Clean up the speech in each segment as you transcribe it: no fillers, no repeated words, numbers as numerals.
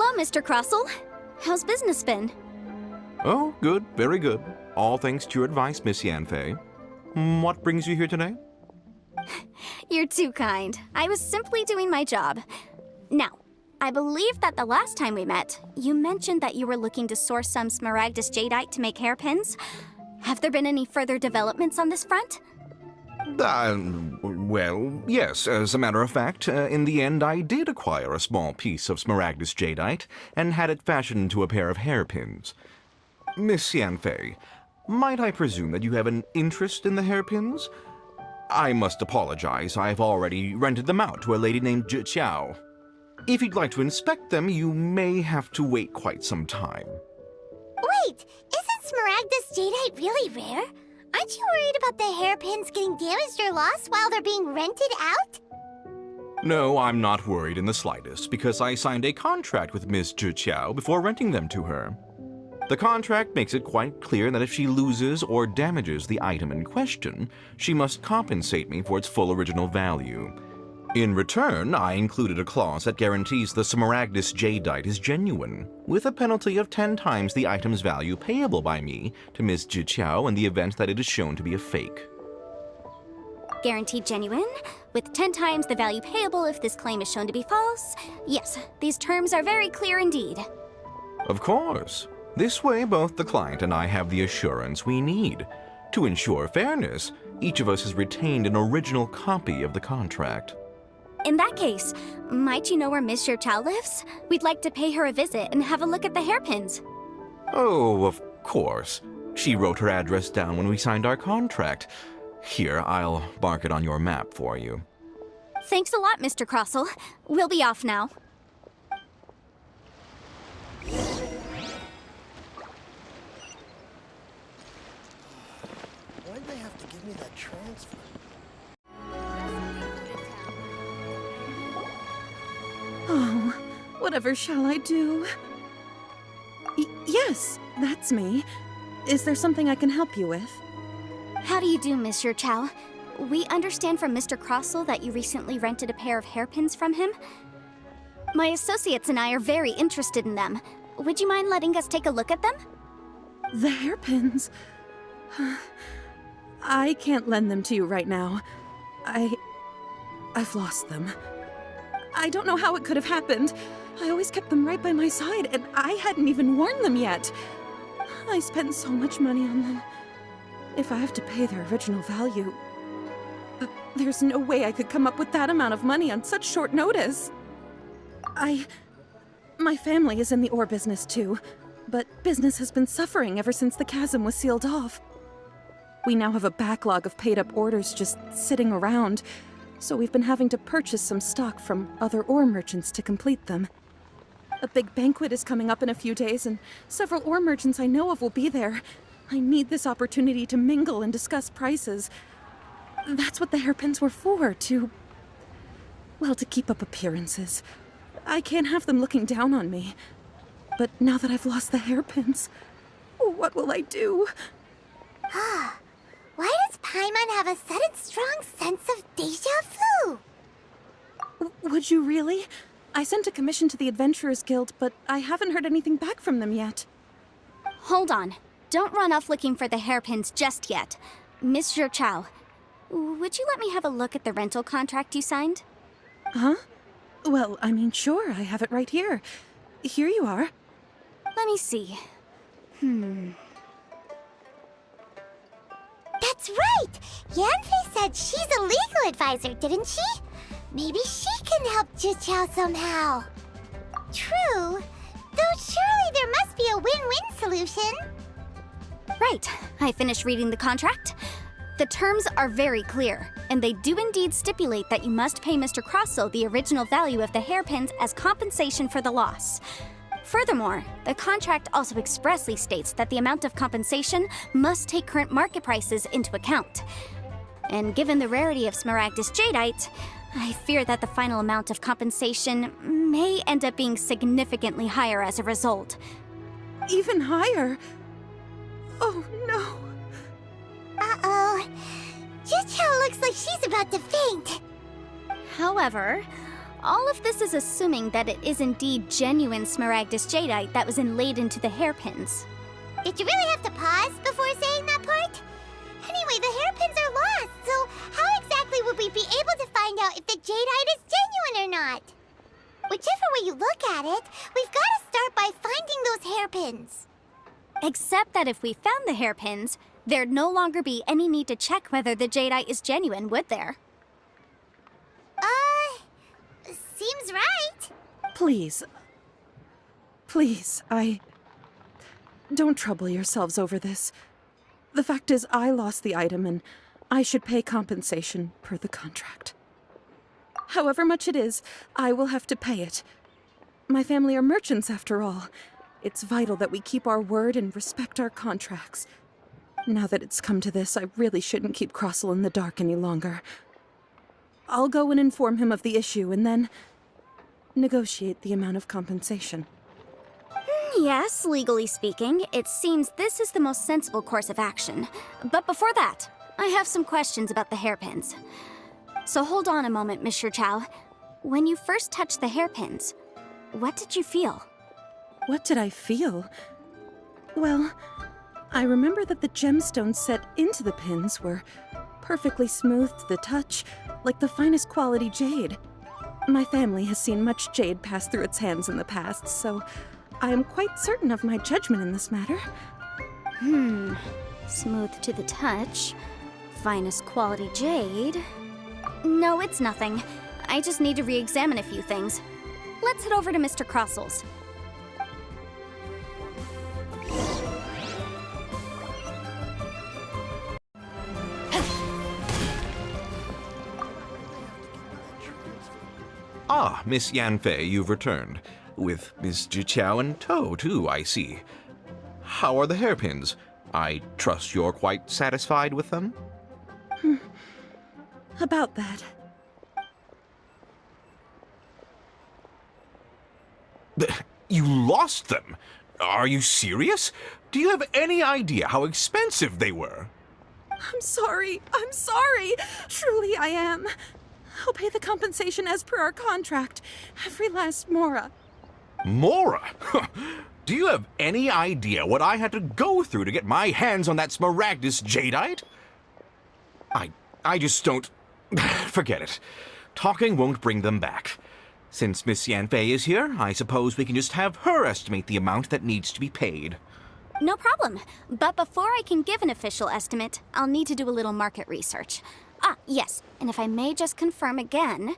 Hello, Mr. Crossell. How's business been? Oh, good, very good. All thanks to your advice, Miss Yanfei. What brings you here today? You're too kind. I was simply doing my job. Now, I believe that the last time we met, you mentioned that you were looking to source some Smaragdus jadeite to make hairpins. Have there been any further developments on this front? Well, yes. As a matter of fact, in the end I did acquire a small piece of Smaragdus jadeite and had it fashioned into a pair of hairpins. Miss Yanfei, might I presume that you have an interest in the hairpins? I must apologize, I've already rented them out to a lady named Zhi. If you'd like to inspect them, you may have to wait quite some time. Wait, isn't Smaragdus jadeite really rare? Aren't you worried about the hairpins getting damaged or lost while they're being rented out? No, I'm not worried in the slightest, because I signed a contract with Miss Zhi before renting them to her. The contract makes it quite clear that if she loses or damages the item in question, she must compensate me for its full original value. In return, I included a clause that guarantees the Smaragdus jadeite is genuine, with a penalty of 10 times the item's value payable by me to Ms. Zhi in the event that it is shown to be a fake. Guaranteed genuine, with 10 times the value payable if this claim is shown to be false. Yes, these terms are very clear indeed. Of course. This way, both the client and I have the assurance we need. To ensure fairness, each of us has retained an original copy of the contract. In that case, might you know where Miss Zhi lives? We'd like to pay her a visit and have a look at the hairpins. Oh, of course. She wrote her address down when we signed our contract. Here, I'll mark it on your map for you. Thanks a lot, Mr. Crossell. We'll be off now. Why'd they have to give me that transfer? Oh, whatever shall I do? Yes, that's me. Is there something I can help you with? How do you do, Miss Zhi? We understand from Mr. Crossell that you recently rented a pair of hairpins from him. My associates and I are very interested in them. Would you mind letting us take a look at them? The hairpins. I can't lend them to you right now. I've lost them. I don't know how it could have happened. I always kept them right by my side, and I hadn't even worn them yet. I spent so much money on them. If I have to pay their original value, there's no way I could come up with that amount of money on such short notice. My family is in the ore business too, but business has been suffering ever since the chasm was sealed off. We now have a backlog of paid-up orders just sitting around, so we've been having to purchase some stock from other ore merchants to complete them. A big banquet is coming up in a few days, and several ore merchants I know of will be there. I need this opportunity to mingle and discuss prices. That's what the hairpins were for, to keep up appearances. I can't have them looking down on me. But now that I've lost the hairpins, what will I do? Why does Paimon have a sudden strong sense of déjà vu? Would you really? I sent a commission to the Adventurers Guild, but I haven't heard anything back from them yet. Hold on. Don't run off looking for the hairpins just yet. Miss Zhi, would you let me have a look at the rental contract you signed? Huh? Well, I mean, sure, I have it right here. Here you are. Let me see. That's right! Yanfei said she's a legal advisor, didn't she? Maybe she can help Zhi somehow. True. Though surely there must be a win-win solution. Right. I finished reading the contract. The terms are very clear, and they do indeed stipulate that you must pay Mr. Crossell the original value of the hairpins as compensation for the loss. Furthermore, the contract also expressly states that the amount of compensation must take current market prices into account. And given the rarity of Smaragdus jadeite, I fear that the final amount of compensation may end up being significantly higher as a result. Even higher? Oh, no. Uh-oh. Zhi looks like she's about to faint. However, All of this is assuming that it is indeed genuine Smaragdus Jadeite that was inlaid into the hairpins. Did you really have to pause before saying that part? Anyway, the hairpins are lost, so how exactly would we be able to find out if the jadeite is genuine or not? Whichever way you look at it, we've got to start by finding those hairpins. Except that if we found the hairpins, there'd no longer be any need to check whether the jadeite is genuine, would there? Seems right. Please. Please, Don't trouble yourselves over this. The fact is, I lost the item, and I should pay compensation per the contract. However much it is, I will have to pay it. My family are merchants, after all. It's vital that we keep our word and respect our contracts. Now that it's come to this, I really shouldn't keep Crossel in the dark any longer. I'll go and inform him of the issue, and then negotiate the amount of compensation. Yes, legally speaking, it seems this is the most sensible course of action. But before that, I have some questions about the hairpins. So hold on a moment, Mr. Chow. When you first touched the hairpins, what did you feel? What did I feel? Well, I remember that the gemstones set into the pins were perfectly smooth to the touch, like the finest quality jade. My family has seen much jade pass through its hands in the past, so I am quite certain of my judgment in this matter. Smooth to the touch. Finest quality jade. No, it's nothing. I just need to re-examine a few things. Let's head over to Mr. Crossel's. Ah, Miss Yanfei, you've returned. With Miss Jiqiao in tow, too, I see. How are the hairpins? I trust you're quite satisfied with them? About that. You lost them? Are you serious? Do you have any idea how expensive they were? I'm sorry. Truly I am. I'll pay the compensation as per our contract. Every last mora. Mora? Do you have any idea what I had to go through to get my hands on that Smaragdus Jadeite? I just don't... Forget it. Talking won't bring them back. Since Miss Yanfei is here, I suppose we can just have her estimate the amount that needs to be paid. No problem. But before I can give an official estimate, I'll need to do a little market research. Ah, yes, and if I may just confirm again,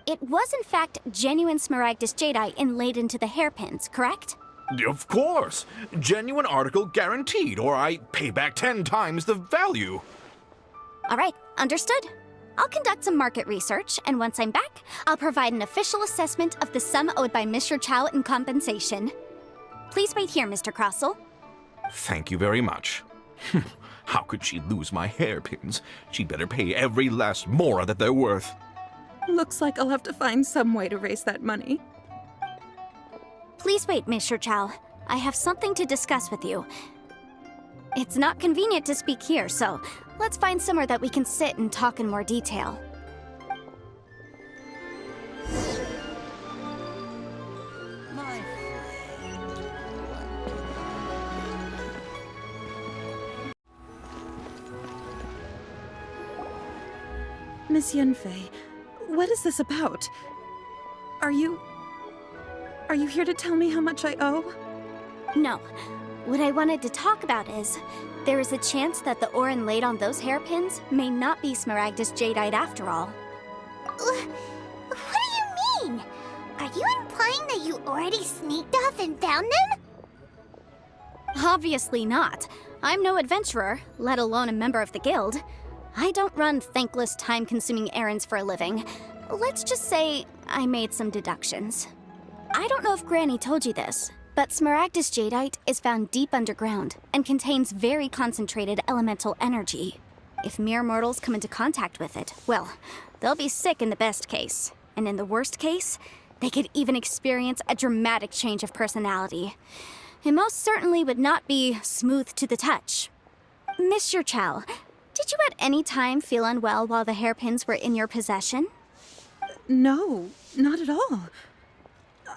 it was in fact genuine Smaragdus Jadeite inlaid into the hairpins, correct? Of course! Genuine article guaranteed, or I pay back 10 times the value. All right, understood. I'll conduct some market research, and once I'm back, I'll provide an official assessment of the sum owed by Mr. Chow in compensation. Please wait here, Mr. Crossel. Thank you very much. How could she lose my hairpins? She'd better pay every last mora that they're worth. Looks like I'll have to find some way to raise that money. Please wait, Mr. Chow. I have something to discuss with you. It's not convenient to speak here, so let's find somewhere that we can sit and talk in more detail. Miss Yanfei, what is this about? Are you here to tell me how much I owe? No. What I wanted to talk about is, there is a chance that the ore inlaid on those hairpins may not be Smaragdus Jadeite after all. What do you mean? Are you implying that you already sneaked off and found them? Obviously not. I'm no adventurer, let alone a member of the guild. I don't run thankless, time-consuming errands for a living. Let's just say I made some deductions. I don't know if Granny told you this, but Smaragdus Jadeite is found deep underground and contains very concentrated elemental energy. If mere mortals come into contact with it, well, they'll be sick in the best case. And in the worst case, they could even experience a dramatic change of personality. It most certainly would not be smooth to the touch. Mr. Chow, did you at any time feel unwell while the hairpins were in your possession? No, not at all.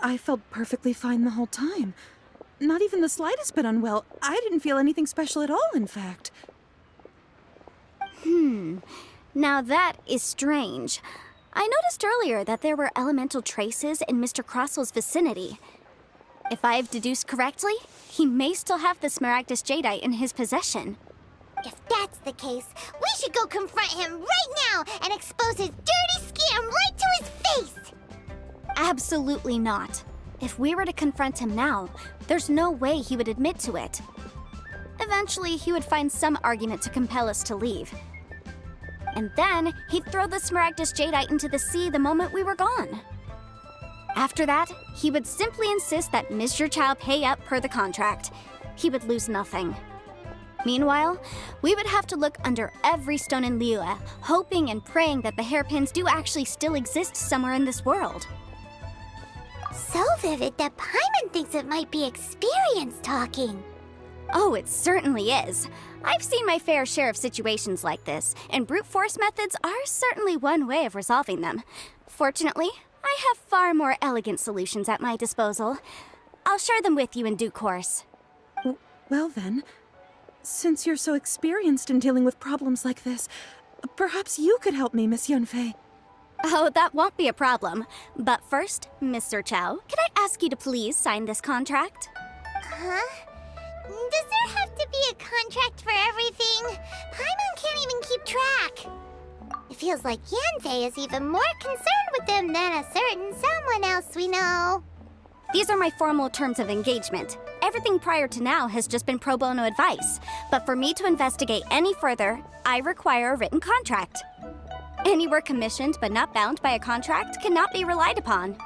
I felt perfectly fine the whole time. Not even the slightest bit unwell. I didn't feel anything special at all, in fact. Now that is strange. I noticed earlier that there were elemental traces in Mr. Crossel's vicinity. If I've deduced correctly, he may still have the Smaragdus Jadeite in his possession. If that's the case, we should go confront him right now and expose his dirty scam right to his face! Absolutely not. If we were to confront him now, there's no way he would admit to it. Eventually, he would find some argument to compel us to leave. And then, he'd throw the Smaragdus Jadeite into the sea the moment we were gone. After that, he would simply insist that Mr. Chow pay up per the contract. He would lose nothing. Meanwhile, we would have to look under every stone in Liyue, hoping and praying that the hairpins do actually still exist somewhere in this world. So vivid that Paimon thinks it might be experience talking. Oh, it certainly is. I've seen my fair share of situations like this, and brute force methods are certainly one way of resolving them. Fortunately, I have far more elegant solutions at my disposal. I'll share them with you in due course. Well then, since you're so experienced in dealing with problems like this, perhaps you could help me, Miss Yunfei. Oh, that won't be a problem. But first, Mr. Chow, can I ask you to please sign this contract? Huh? Does there have to be a contract for everything? Paimon can't even keep track. It feels like Yanfei is even more concerned with them than a certain someone else we know. These are my formal terms of engagement. Everything prior to now has just been pro bono advice. But for me to investigate any further, I require a written contract. Any work commissioned but not bound by a contract cannot be relied upon.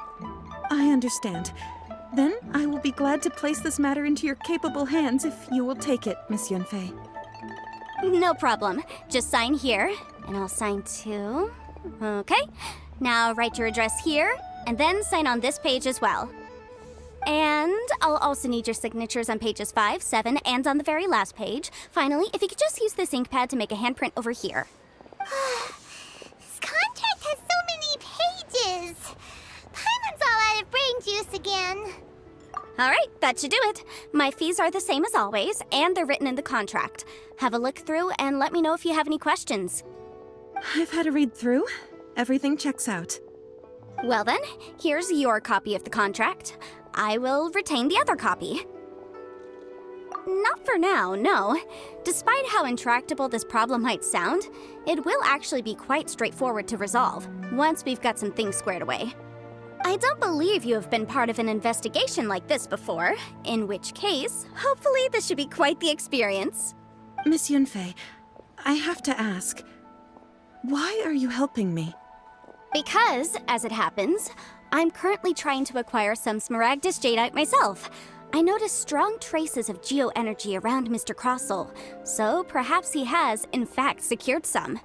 I understand. Then I will be glad to place this matter into your capable hands if you will take it, Miss Yunfei. No problem. Just sign here, and I'll sign too. Okay. Now write your address here, and then sign on this page as well. And I'll also need your signatures on pages 5, 7, and on the very last page. Finally, if you could just use this ink pad to make a handprint over here. This contract has so many pages. Paimon's all out of brain juice again. All right, that should do it. My fees are the same as always, and they're written in the contract. Have a look through and let me know if you have any questions. I've had a read through. Everything checks out. Well then, here's your copy of the contract. I will retain the other copy. Not for now, no. Despite how intractable this problem might sound, it will actually be quite straightforward to resolve, once we've got some things squared away. I don't believe you have been part of an investigation like this before, in which case, hopefully this should be quite the experience. Miss Yunfei, I have to ask, why are you helping me? Because, as it happens, I'm currently trying to acquire some Smaragdus Jadeite myself. I noticed strong traces of geoenergy around Mr. Crossel, so perhaps he has, in fact, secured some.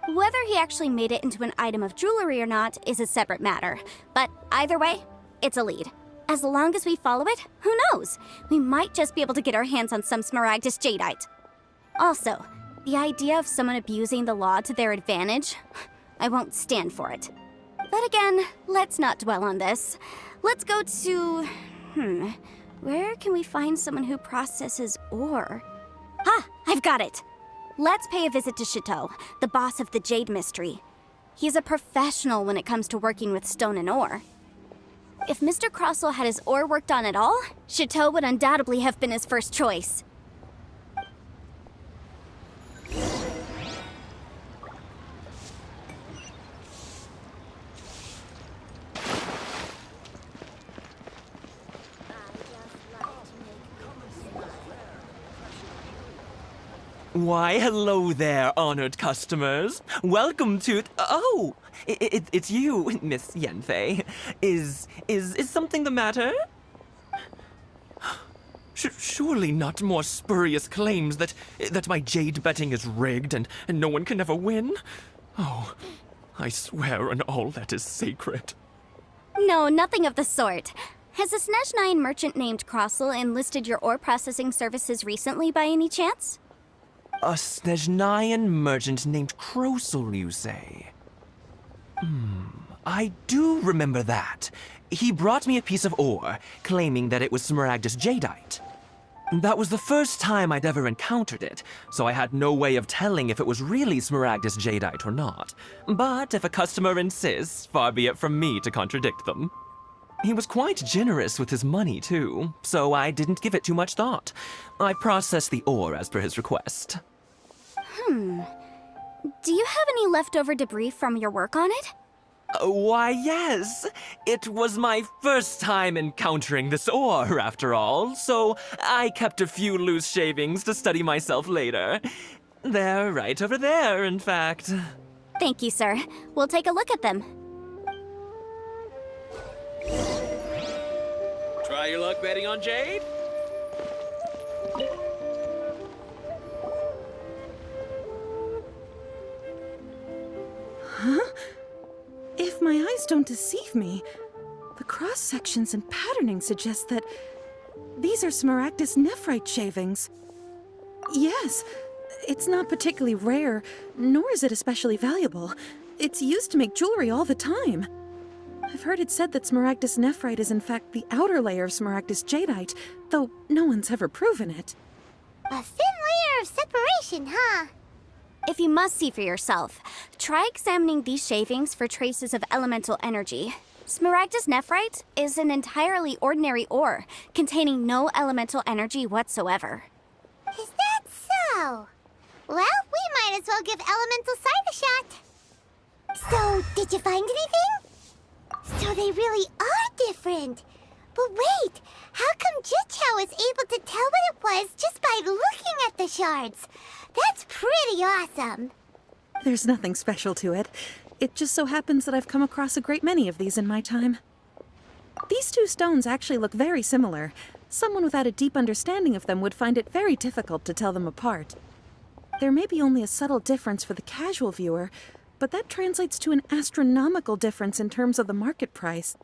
Whether he actually made it into an item of jewelry or not is a separate matter, but either way, it's a lead. As long as we follow it, who knows? We might just be able to get our hands on some Smaragdus Jadeite. Also, the idea of someone abusing the law to their advantage, I won't stand for it. But again, let's not dwell on this. Let's go to... where can we find someone who processes ore? Ah, I've got it! Let's pay a visit to Chateau, the boss of the Jade Mystery. He's a professional when it comes to working with stone and ore. If Mr. Crossel had his ore worked on at all, Chateau would undoubtedly have been his first choice. Why, hello there, honored customers. Welcome to... Oh, it's you, Miss Yanfei. Is something the matter? Surely not more spurious claims that my jade betting is rigged and no one can ever win? Oh, I swear on all that is sacred. No, nothing of the sort. Has a Snezhnine merchant named Crossel enlisted your ore processing services recently by any chance? A Snezhnine merchant named Crossel, you say? I do remember that. He brought me a piece of ore, claiming that it was Smaragdus jadeite. That was the first time I'd ever encountered it, so I had no way of telling if it was really Smaragdus jadeite or not. But if a customer insists, far be it from me to contradict them. He was quite generous with his money, too, so I didn't give it too much thought. I processed the ore as per his request. Do you have any leftover debris from your work on it? Why, yes. It was my first time encountering this ore, after all, so I kept a few loose shavings to study myself later. They're right over there, in fact. Thank you, sir. We'll take a look at them. Try your luck betting on Jade? If my eyes don't deceive me, the cross-sections and patterning suggest that these are Smaragdus nephrite shavings. Yes, it's not particularly rare, nor is it especially valuable. It's used to make jewelry all the time. I've heard it said that Smaragdus nephrite is in fact the outer layer of Smaragdus jadeite, though no one's ever proven it. A thin layer of separation, huh? If you must see for yourself, try examining these shavings for traces of elemental energy. Smaragdus nephrite is an entirely ordinary ore, containing no elemental energy whatsoever. Is that so? Well, we might as well give elemental sight a shot. So, did you find anything? So they really are different. But wait, how come Jichao was able to tell what it was just by looking at the shards? That's pretty awesome. There's nothing special to it. It just so happens that I've come across a great many of these in my time. These two stones actually look very similar. Someone without a deep understanding of them would find it very difficult to tell them apart. There may be only a subtle difference for the casual viewer, but that translates to an astronomical difference in terms of the market price.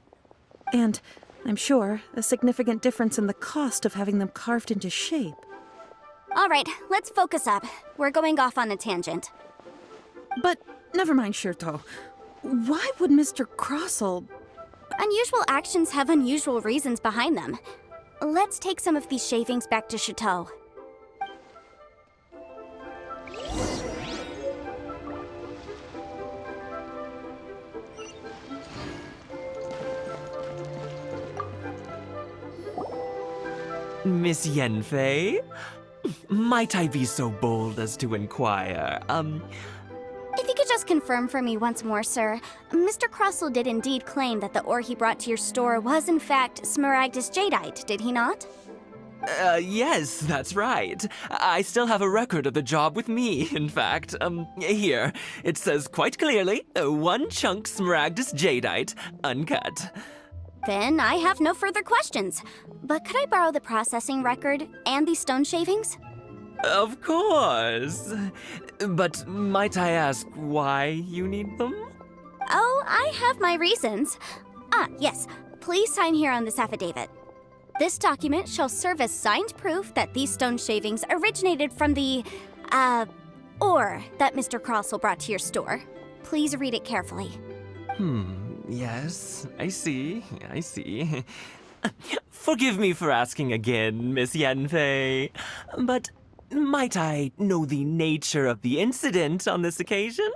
And, I'm sure, a significant difference in the cost of having them carved into shape. All right, let's focus up. We're going off on a tangent. But never mind, Shirto. Why would Mr. Crossell... Unusual actions have unusual reasons behind them. Let's take some of these shavings back to Chateau. Miss Yanfei? Might I be so bold as to inquire, If you could just confirm for me once more, sir. Mr. Crossell did indeed claim that the ore he brought to your store was in fact Smaragdus jadeite, did he not? Yes, that's right. I still have a record of the job with me, in fact. Here. It says quite clearly, 1 chunk Smaragdus jadeite, uncut. Then I have no further questions. But could I borrow the processing record and these stone shavings? Of course. But might I ask why you need them? Oh, I have my reasons. Ah, yes. Please sign here on this affidavit. This document shall serve as signed proof that these stone shavings originated from the, ore that Mr. Crossell brought to your store. Please read it carefully. Yes, I see. Forgive me for asking again, Miss Yanfei, but might I know the nature of the incident on this occasion?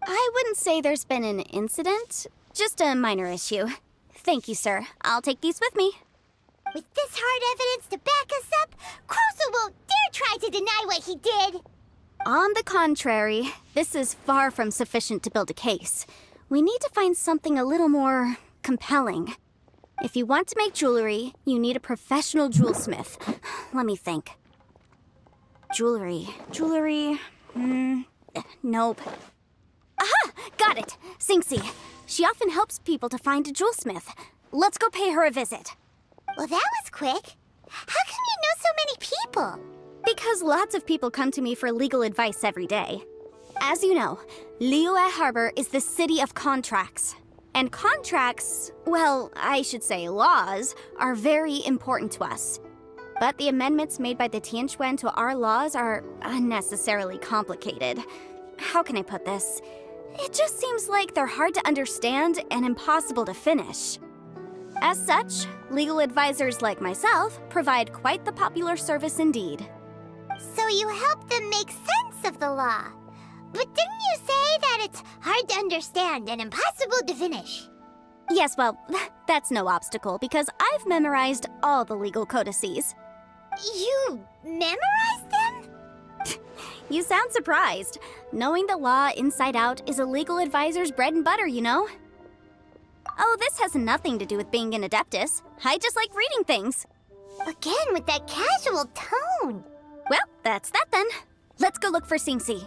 I wouldn't say there's been an incident, just a minor issue. Thank you, sir. I'll take these with me. With this hard evidence to back us up, Crossell won't dare try to deny what he did. On the contrary, this is far from sufficient to build a case. We need to find something a little more compelling. If you want to make jewelry, you need a professional jewelsmith. Let me think. Jewelry. Nope. Aha! Got it! Singxi. She often helps people to find a jewelsmith. Let's go pay her a visit. Well, that was quick. How come you know so many people? Because lots of people come to me for legal advice every day. As you know, Liyue Harbor is the city of contracts. And contracts, well, I should say laws, are very important to us. But the amendments made by the Tianquan to our laws are unnecessarily complicated. How can I put this? It just seems like they're hard to understand and impossible to finish. As such, legal advisors like myself provide quite the popular service indeed. So you help them make sense of the law. But didn't you say that it's hard to understand and impossible to finish? Yes, well, that's no obstacle because I've memorized all the legal codices. You memorized them? You sound surprised. Knowing the law inside out is a legal advisor's bread and butter, you know? Oh, this has nothing to do with being an adeptus. I just like reading things. Again with that casual tone. Well, that's that then. Let's go look for Singsi.